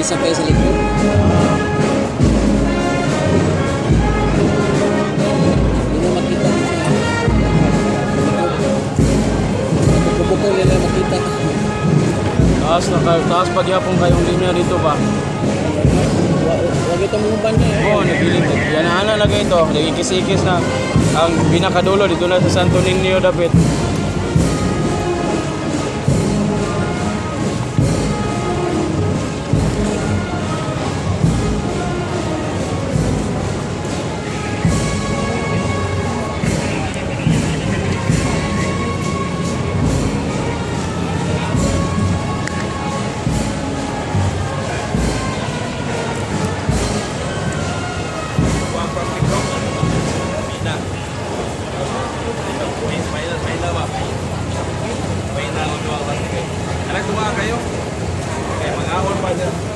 may sakay sa likod. Hindi na makita. Pupukol nila makita. Taas paghihapon kayong linya dito ba? Huwag ito mong niya. Oo, nagilid. Yan na lagay ito. Nagikis-ikis na. Ang pinakadulo dito na sa Santo Niño dapit. Anak, tumawa kayo. Okay, mag-awal pa dyan.